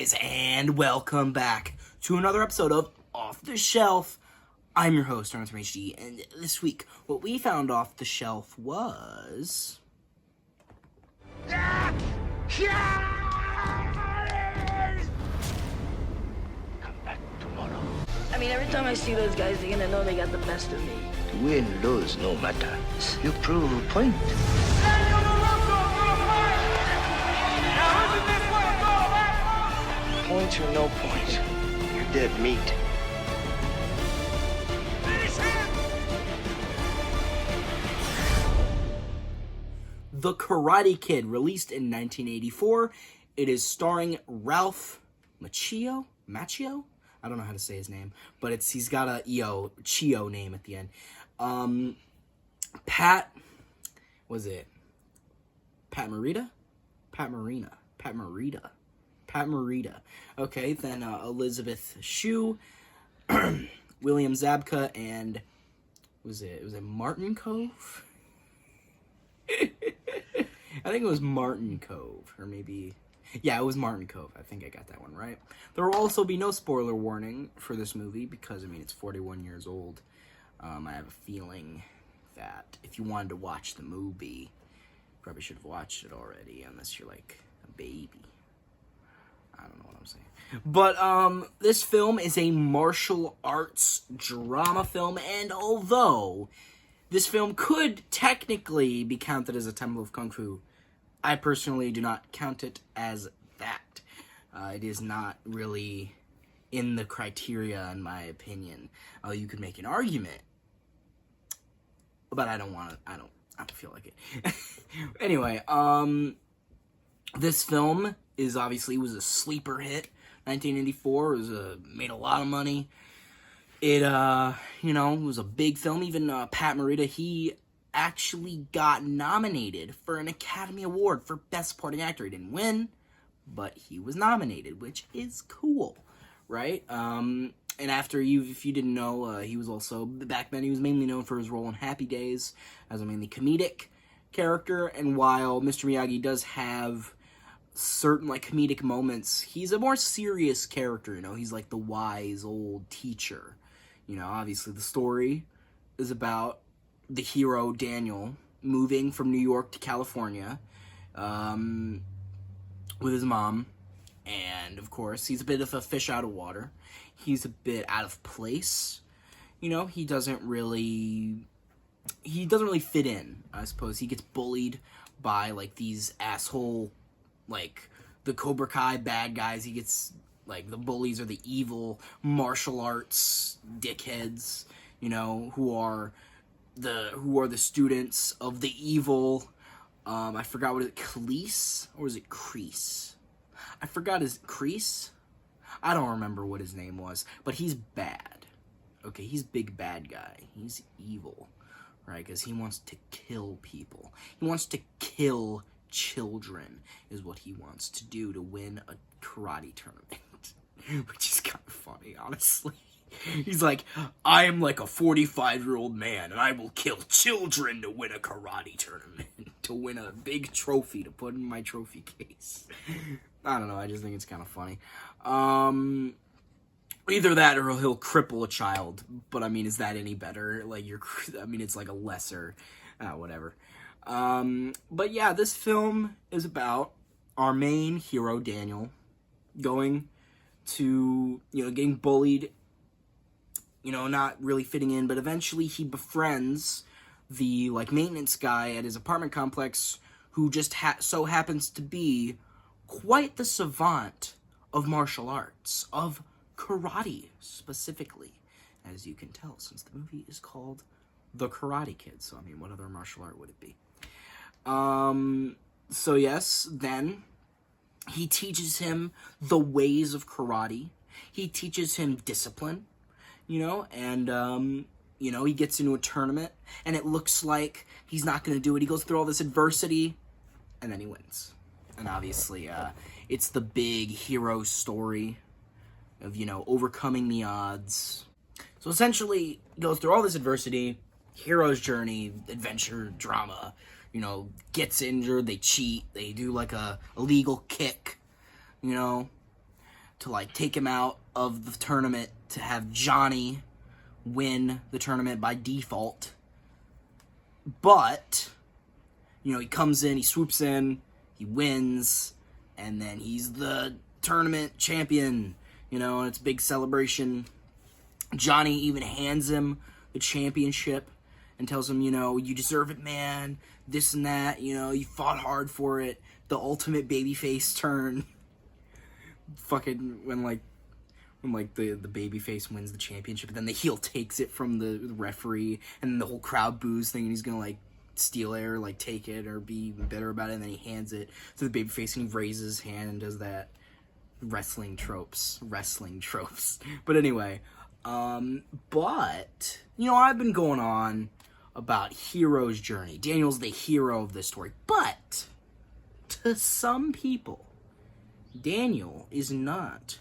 guys, and welcome back to another episode of Off the Shelf. I'm your host, Arnold from HD, and this week, what we found off the shelf was... Come back tomorrow. I mean, every time I see those guys, they're gonna know they got the best of me. To win, lose, no matter. You prove a point. Point or no point, you're dead meat. The Karate Kid, released in 1984. It is starring Ralph Macchio? I don't know how to say his name, but he's got a Chio name at the end. Pat Morita. Okay, then Elisabeth Shue, William Zabka, and was it Martin Cove? I think it was Martin Cove, or maybe... Yeah, it was Martin Cove. I think I got that one right. There will also be no spoiler warning for this movie because, I mean, it's 41 years old. I have a feeling that if you wanted to watch the movie, you probably should have watched it already, unless you're, like, a baby. I don't know what I'm saying. But, this film is a martial arts drama film, and although this film could technically be counted as a Temple of Kung Fu, I personally do not count it as that. It is not really in the criteria, in my opinion. You could make an argument, but I don't feel like it. Anyway, this film was a sleeper hit. 1984 made a lot of money. It was a big film. Even Pat Morita, he actually got nominated for an Academy Award for Best Supporting Actor. He didn't win, but he was nominated, which is cool, right? And if you didn't know, he was also, back then, he was mainly known for his role in Happy Days as a mainly comedic character, and while Mr. Miyagi does have certain, like, comedic moments, he's a more serious character, he's like the wise old teacher. Obviously the story is about the hero, Daniel, moving from New York to California with his mom, and of course, he's a bit of a fish out of water. He's a bit out of place. He doesn't really fit in, I suppose. He gets bullied by, like, these asshole, like, the Cobra Kai bad guys. He gets, like, the bullies are the evil martial arts dickheads, who are the students of the evil, I forgot, what is it, Khalees? Or is it Kreese? I forgot, is it Kreese? I don't remember what his name was, but he's bad. Okay, he's big bad guy. He's evil, right? Because he wants to kill people. He wants to kill children, is what he wants to do to win a karate tournament. Which is kind of funny, honestly. He's like, I am like a 45-year-old man, and I will kill children to win a karate tournament. To win a big trophy to put in my trophy case. I don't know, I just think it's kind of funny. Either that or he'll cripple a child. But, I mean, is that any better? Like, it's like a lesser, whatever. But yeah, this film is about our main hero, Daniel, going to, getting bullied, not really fitting in, but eventually he befriends the, like, maintenance guy at his apartment complex who just so happens to be quite the savant of martial arts, of karate, specifically, as you can tell, since the movie is called The Karate Kid. So, I mean, what other martial art would it be? So yes, then he teaches him the ways of karate. He teaches him discipline, and, he gets into a tournament, and it looks like he's not going to do it. He goes through all this adversity, and then he wins. And obviously, it's the big hero story of, overcoming the odds. So essentially, he goes through all this adversity, hero's journey, adventure, drama, gets injured, they cheat, they do like a illegal kick, to, like, take him out of the tournament to have Johnny win the tournament by default. But, you know, he comes in, he swoops in, he wins, and then he's the tournament champion, you know, and it's a big celebration. Johnny even hands him the championship and tells him, you know, you deserve it, man, this and that, you know, you fought hard for it, the ultimate babyface turn. Fucking, when the babyface wins the championship, and then the heel takes it from the referee, and the whole crowd boos, thinking he's gonna, like, steal it, or, like, take it, or be bitter about it, and then he hands it to the babyface, and he raises his hand and does that. Wrestling tropes. But anyway, but, you know, I've been going on about hero's journey. Daniel's the hero of this story, but to some people, Daniel is not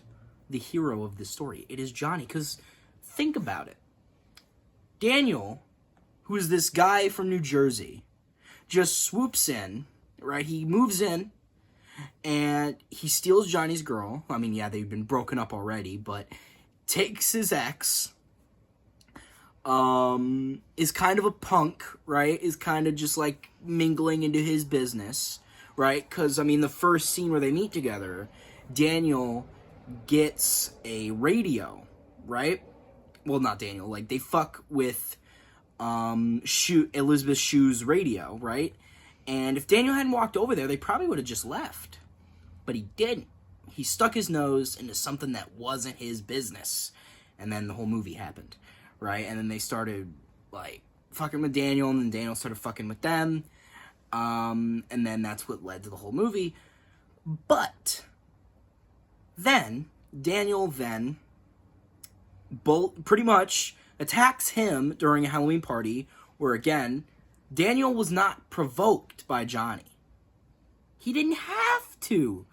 the hero of this story. It is Johnny, because think about it. Daniel, who is this guy from New Jersey, just swoops in, right? He moves in, and he steals Johnny's girl. I mean, yeah, they've been broken up already, but takes his ex, is kind of a punk, right? Is kind of just, like, mingling into his business, right? Because, I mean, the first scene where they meet together, Daniel gets a radio, right? Well, not Daniel. Like, they fuck with Elisabeth Shue's radio, right? And if Daniel hadn't walked over there, they probably would have just left. But he didn't. He stuck his nose into something that wasn't his business. And then the whole movie happened, right? And then they started, like, fucking with Daniel, and then Daniel started fucking with them. And then that's what led to the whole movie. But then Daniel pretty much attacks him during a Halloween party, where, again, Daniel was not provoked by Johnny. He didn't have to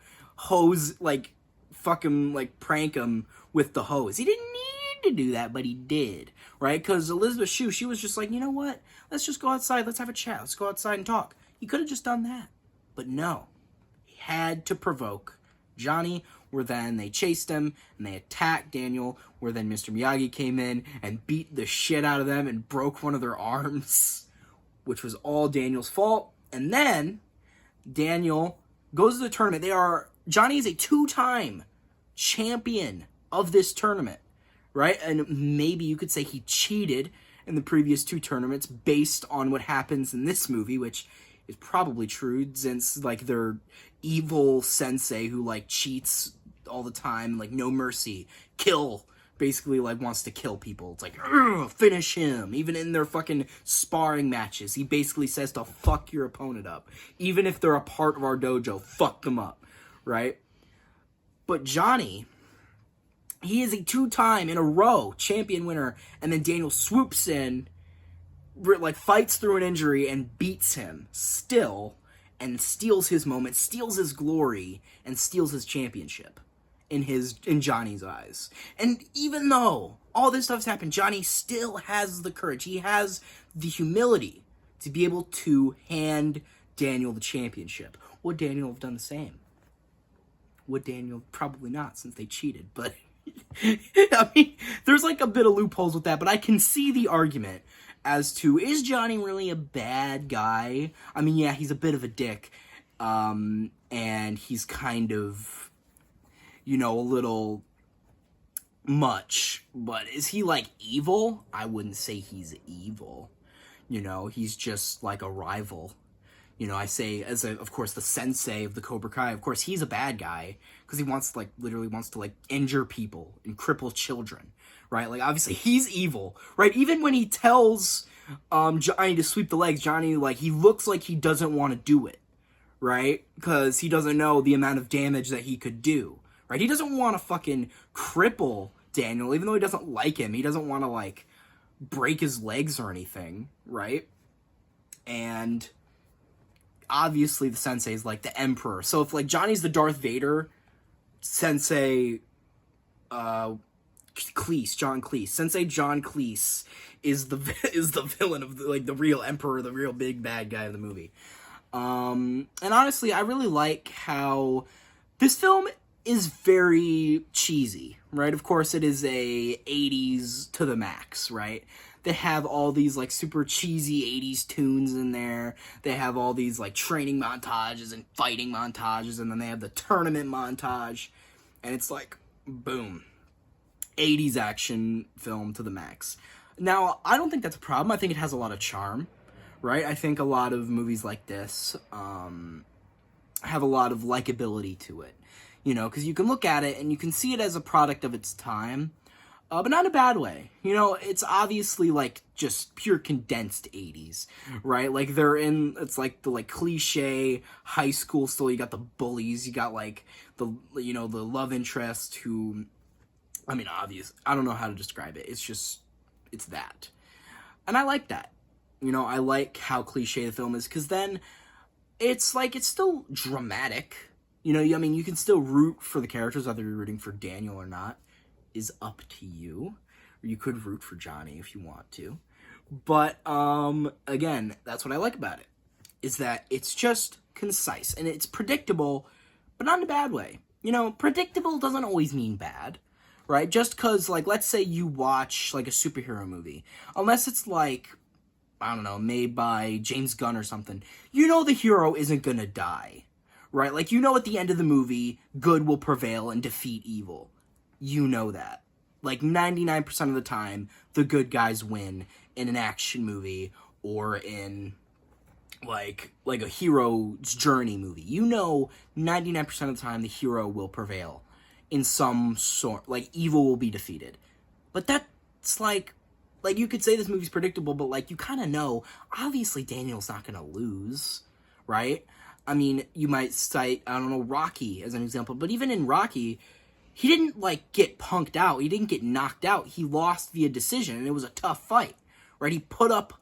fuck him, like, prank him with the hose. He didn't need to do that, but he did, right? Because Elisabeth Shue, she was just like, you know what? Let's just go outside. Let's have a chat. Let's go outside and talk. He could have just done that. But no. He had to provoke Johnny, where then they chased him, and they attacked Daniel, where then Mr. Miyagi came in and beat the shit out of them and broke one of their arms, which was all Daniel's fault. And then Daniel goes to the tournament. Johnny is a 2-time champion of this tournament, right? And maybe you could say he cheated in the previous 2 tournaments based on what happens in this movie, which is probably true, since, like, their evil sensei who, like, cheats all the time, like, no mercy, basically, like, wants to kill people. It's like, finish him. Even in their fucking sparring matches, he basically says to fuck your opponent up. Even if they're a part of our dojo, fuck them up, right? But Johnny, he is a 2-time in a row champion winner, and then Daniel swoops in, like, fights through an injury and beats him still, and steals his moment, steals his glory, and steals his championship in Johnny's eyes. And even though all this stuff's happened, Johnny still has the courage. He has the humility to be able to hand Daniel the championship. Would Daniel have done the same? Would Daniel? Probably not, since they cheated, but I mean, there's, like, a bit of loopholes with that, but I can see the argument as to, is Johnny really a bad guy? I mean, yeah, he's a bit of a dick, and he's kind of, you know, a little much, but is he, like, evil? I wouldn't say he's evil. You know, he's just, like, a rival. You know, I say, of course, the sensei of the Cobra Kai, of course, he's a bad guy, because he wants, like, literally wants to, like, injure people and cripple children, right? Like, obviously, he's evil, right? Even when he tells Johnny to sweep the legs, Johnny, like, he looks like he doesn't want to do it, right? Because he doesn't know the amount of damage that he could do, right? He doesn't want to fucking cripple Daniel, even though he doesn't like him. He doesn't want to, like, break his legs or anything, right? And obviously the sensei is, like, the emperor. So if, like, Johnny's the Darth Vader, Sensei John Cleese. Sensei John Cleese is the villain of the real emperor, the real big bad guy of the movie. And honestly, I really like how this film is very cheesy, right? Of course, it is a 80s to the max, right? They have all these, like, super cheesy 80s tunes in there. They have all these, like, training montages and fighting montages, and then they have the tournament montage. And it's like, boom. 80s action film to the max. Now, I don't think that's a problem. I think it has a lot of charm, right? I think a lot of movies like this have a lot of likability to it. You know, because you can look at it and you can see it as a product of its time, but not in a bad way. You know, it's obviously, like, just pure condensed 80s, right? Like, it's like the, like, cliche high school still. You got the bullies, you got, like, the love interest who, I mean, I don't know how to describe it. It's that. And I like that. You know, I like how cliche the film is, because then it's, like, it's still dramatic. You know, I mean, you can still root for the characters, whether you're rooting for Daniel or not, is up to you. Or you could root for Johnny if you want to. But, again, that's what I like about it, is that it's just concise, and it's predictable, but not in a bad way. You know, predictable doesn't always mean bad, right? Just because, like, let's say you watch, like, a superhero movie, unless it's, like, I don't know, made by James Gunn or something, you know the hero isn't gonna die. Right? Like, you know at the end of the movie, good will prevail and defeat evil. You know that. Like, 99% of the time, the good guys win in an action movie or in, like a hero's journey movie. You know 99% of the time the hero will prevail in some sort. Like, evil will be defeated. But that's, like, you could say this movie's predictable, but, like, you kind of know, obviously Daniel's not going to lose, right? I mean, you might cite, I don't know, Rocky as an example, but even in Rocky, he didn't, like, get punked out. He didn't get knocked out. He lost via decision, and it was a tough fight, right? He put up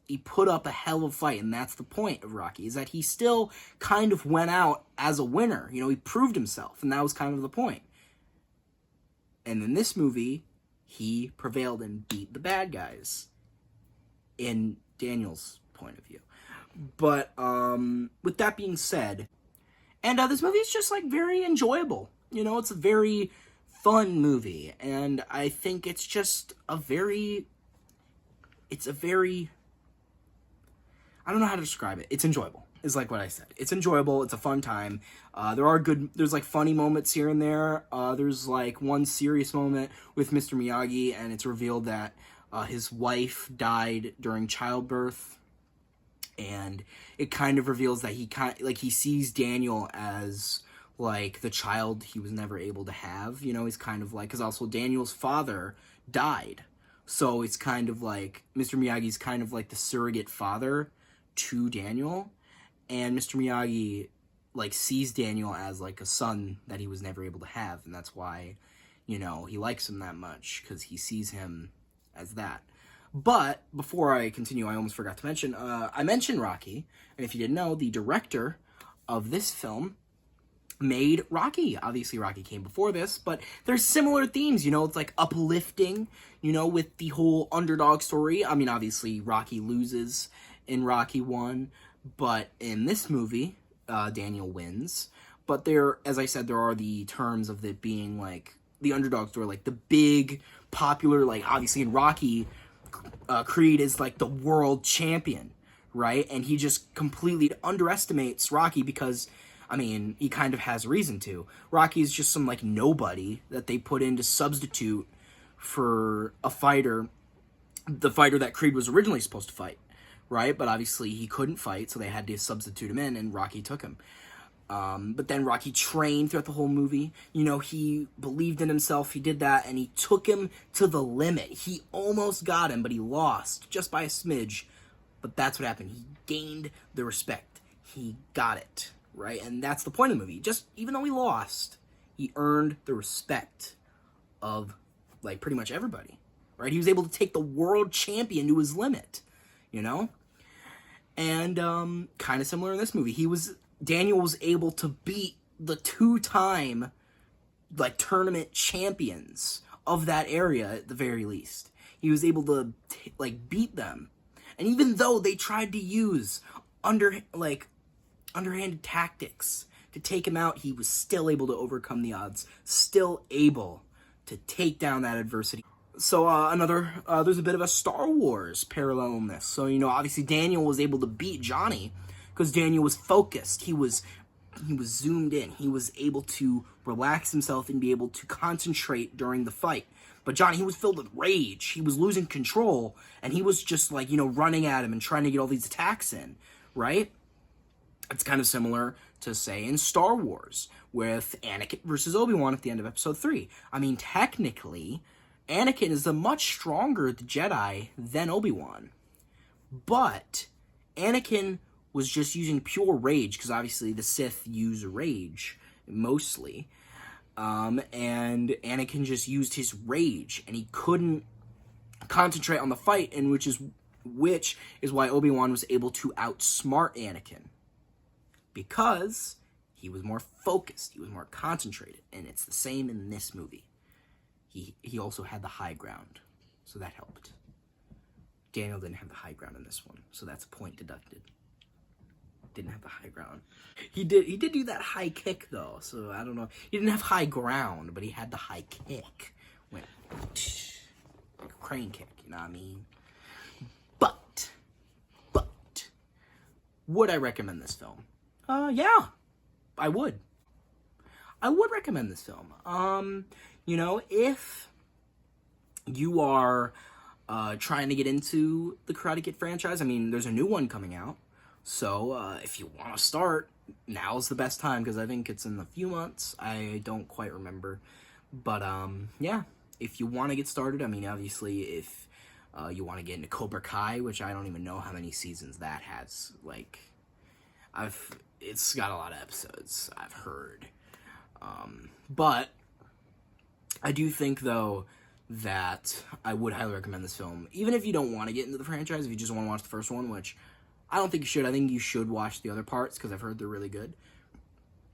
a hell of a fight, and that's the point of Rocky, is that he still kind of went out as a winner. You know, he proved himself, and that was kind of the point. And in this movie, he prevailed and beat the bad guys, in Daniel's point of view. But, with that being said, and this movie is just, like, very enjoyable. You know, it's a very fun movie, and I think it's just I don't know how to describe it. It's enjoyable, is, like, what I said. It's enjoyable, it's a fun time. There's, like, funny moments here and there. There's, like, one serious moment with Mr. Miyagi, and it's revealed that his wife died during childbirth. And it kind of reveals that he sees Daniel as, like, the child he was never able to have. You know, he's kind of like, because also Daniel's father died. So it's kind of like, Mr. Miyagi's kind of like the surrogate father to Daniel. And Mr. Miyagi, like, sees Daniel as, like, a son that he was never able to have. And that's why, you know, he likes him that much, because he sees him as that. But, before I continue, I almost forgot to mention, I mentioned Rocky, and if you didn't know, the director of this film made Rocky. Obviously, Rocky came before this, but there's similar themes, you know, it's, like, uplifting, you know, with the whole underdog story. I mean, obviously, Rocky loses in Rocky 1, but in this movie, Daniel wins. But as I said, there are the terms of it being, like, the underdog story, like, the big, popular, like, obviously in Rocky, Creed is, like, the world champion, right? And he just completely underestimates Rocky because, I mean, he kind of has reason to. Rocky is just some, like, nobody that they put in to substitute for the fighter that Creed was originally supposed to fight, right? But obviously he couldn't fight, so they had to substitute him in, and Rocky took him. But then Rocky trained throughout the whole movie. You know, he believed in himself. He did that, and he took him to the limit. He almost got him, but he lost just by a smidge. But that's what happened. He gained the respect. He got it, right? And that's the point of the movie. Just, even though he lost, he earned the respect of, like, pretty much everybody, right? He was able to take the world champion to his limit, you know? And, kind of similar in this movie. Daniel was able to beat the 2-time, like, tournament champions of that area at the very least. He was able to, like, beat them. And even though they tried to use underhanded tactics to take him out, he was still able to overcome the odds, still able to take down that adversity. So there's a bit of a Star Wars parallel in this. So, obviously Daniel was able to beat Johnny because Daniel was focused. He was zoomed in. He was able to relax himself and be able to concentrate during the fight. But Johnny, he was filled with rage. He was losing control, and he was just like, running at him and trying to get all these attacks in, right? It's kind of similar to, say, in Star Wars with Anakin versus Obi-Wan at the end of Episode 3. I mean, technically, Anakin is a much stronger Jedi than Obi-Wan. But Anakin was just using pure rage, because obviously the Sith use rage, mostly. And Anakin just used his rage, and he couldn't concentrate on the fight, and which is why Obi-Wan was able to outsmart Anakin. Because he was more focused, he was more concentrated, and it's the same in this movie. He also had the high ground, so that helped. Daniel didn't have the high ground in this one, so that's a point deducted. Didn't have the high ground. He did do that high kick, though, so I don't know. He didn't have high ground, but he had the high kick. Went like a crane kick, you know what I mean? But, would I recommend this film? Yeah, I would. I would recommend this film. If you are trying to get into the Karate Kid franchise, I mean, there's a new one coming out. So, if you want to start, now's the best time, because I think it's in a few months. I don't quite remember. But, yeah, if you want to get started, I mean, obviously, if you want to get into Cobra Kai, which I don't even know how many seasons that has. Like, it's got a lot of episodes, I've heard. But I do think, though, that I would highly recommend this film. Even if you don't want to get into the franchise, if you just want to watch the first one, which I don't think you should. I think you should watch the other parts, because I've heard they're really good.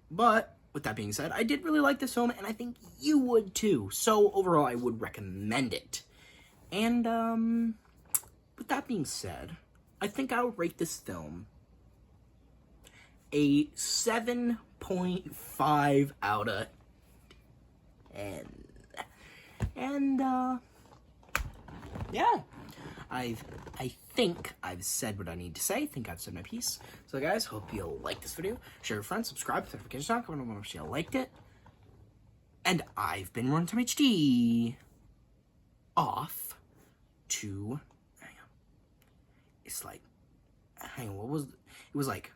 But, with that being said, I did really like this film, and I think you would too. So, overall, I would recommend it. And, with that being said, I think I would rate this film a 7.5 out of 10. And, yeah. I think I've said what I need to say. I think I've said my piece. So, guys, hope you like this video. Share with friends, subscribe, hit the notification on, comment if you liked it. And I've been Runtime HD. Off to... Hang on. It's like... Hang on, what was... It was like...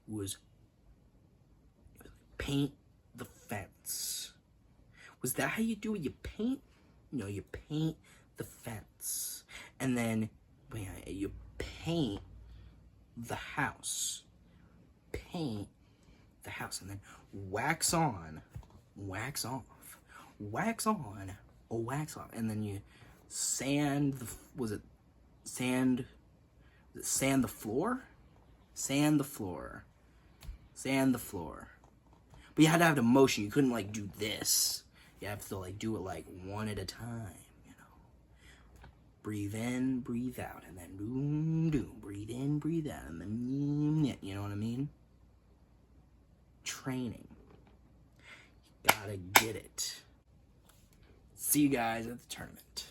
It was paint the fence. Was that how you do it? You paint? No, you paint the fence. And then you paint the house. Paint the house. And then wax on, wax off. Wax on, or wax off. And then you sand the... Sand the floor? Sand the floor. Sand the floor. But you had to have the motion. You couldn't, like, do this. You have to, like, do it, like, one at a time, you know. Breathe in, breathe out, and then boom, doom. Breathe in, breathe out, and then, you know what I mean? Training. You gotta get it. See you guys at the tournament.